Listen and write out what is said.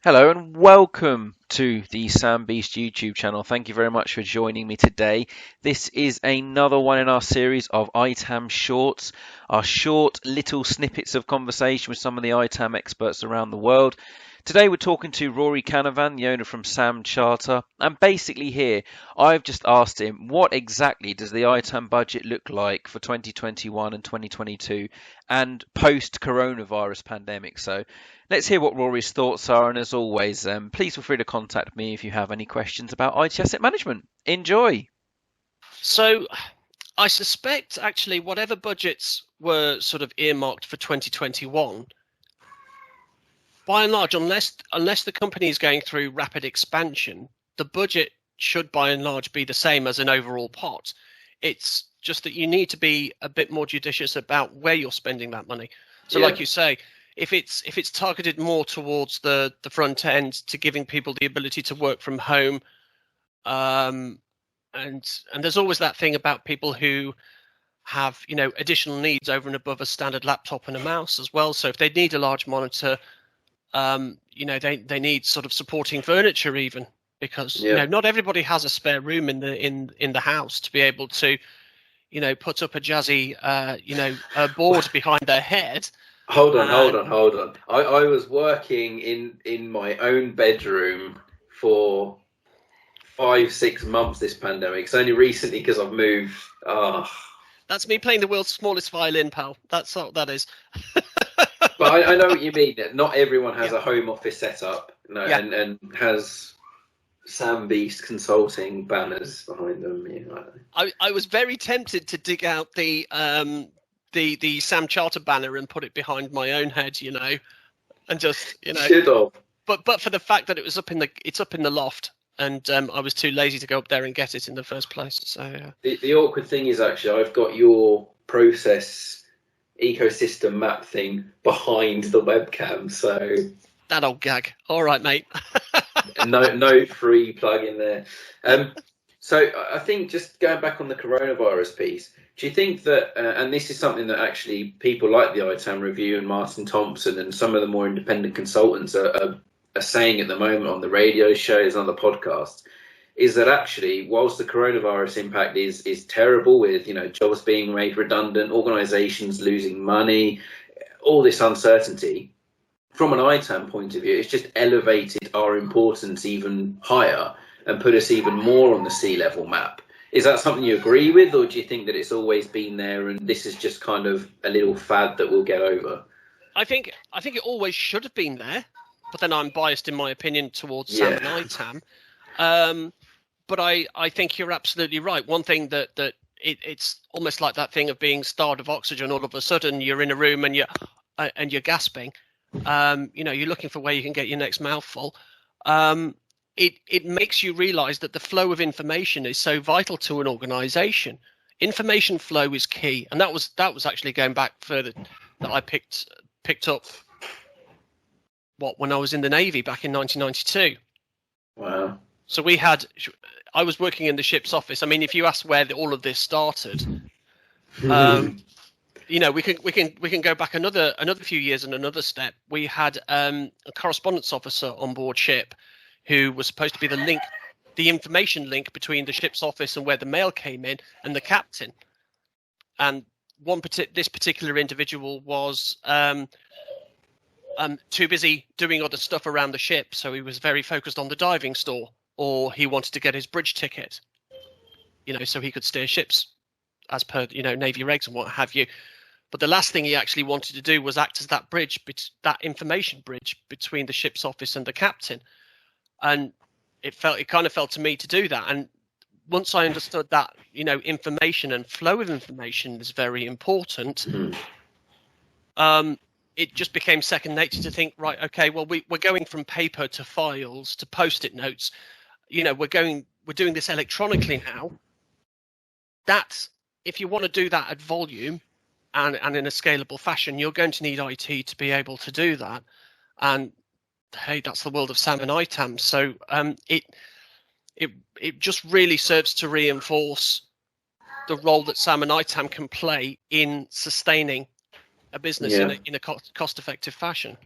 Hello and welcome to the Sam Beast YouTube channel. Thank you very much for joining me today. This is another one in our series of ITAM shorts, our short little snippets of conversation with some of the ITAM experts around the world. Today we're talking to Rory Canavan, the owner from Sam Charter, and basically here I've just asked him what exactly does the ITAM budget look like for 2021 and 2022 and post-coronavirus pandemic. So let's hear what Rory's thoughts are, and as always, please feel free to contact me if you have any questions about IT asset management. Enjoy! So I suspect actually whatever budgets were sort of earmarked for 2021, by and large, unless the company is going through rapid expansion, the budget should by and large be the same as an overall pot. It's just that you need to be a bit more judicious about where you're spending that money. So like you say, if it's targeted more towards the front end to giving people the ability to work from home, and there's always that thing about people who have additional needs over and above a standard laptop and a mouse as well. So if they need a large monitor, they need sort of supporting furniture even, because not everybody has a spare room in the house to be able to put up a jazzy a board behind their head. Hold on. I was working in my own bedroom for 5-6 months this pandemic. It's only recently because I've moved. That's me playing the world's smallest violin, pal. That's what that is. But I know what you mean. Not everyone has a home office setup, and has Sam Beast Consulting banners behind them. I was very tempted to dig out the Sam Charter banner and put it behind my own head, and just should have. But for the fact that it's up in the loft, and I was too lazy to go up there and get it in the first place. So the awkward thing is actually I've got your process ecosystem map thing behind the webcam, so that old gag. All right, mate. no free plug in there. So I think just going back on the coronavirus piece, do you think that, and this is something that actually people like the ITAM Review and Martin Thompson and some of the more independent consultants are saying at the moment on the radio shows, on the podcasts, is that actually, whilst the coronavirus impact is terrible with, jobs being made redundant, organisations losing money, all this uncertainty, from an ITAM point of view, it's just elevated our importance even higher and put us even more on the C-level map. Is that something you agree with, or do you think that it's always been there and this is just kind of a little fad that we'll get over? I think it always should have been there, but then I'm biased in my opinion towards Sam and ITAM. But I think you're absolutely right. One thing that it's almost like that thing of being starved of oxygen. All of a sudden, you're in a room and you're gasping. You're looking for where you can get your next mouthful. It makes you realise that the flow of information is so vital to an organisation. Information flow is key, and that was actually going back further that I picked up when I was in the Navy back in 1992. Wow. So I was working in the ship's office. I mean, if you ask where all of this started, we can go back another few years and another step. We had a correspondence officer on board ship who was supposed to be the information link between the ship's office and where the mail came in and the captain. And this particular individual was too busy doing other stuff around the ship, so he was very focused on the diving store, or he wanted to get his bridge ticket, so he could steer ships as per Navy regs and what have you. But the last thing he actually wanted to do was act as that bridge, that information bridge between the ship's office and the captain. And it kind of felt to me to do that. And once I understood that information and flow of information is very important, it just became second nature to think, right, okay, well, we're going from paper to files to post-it notes. We're doing this electronically now. That's, if you want to do that at volume and in a scalable fashion, you're going to need IT to be able to do that. And hey, that's the world of Sam and ITAM. So it just really serves to reinforce the role that Sam and ITAM can play in sustaining a business in a cost-effective fashion.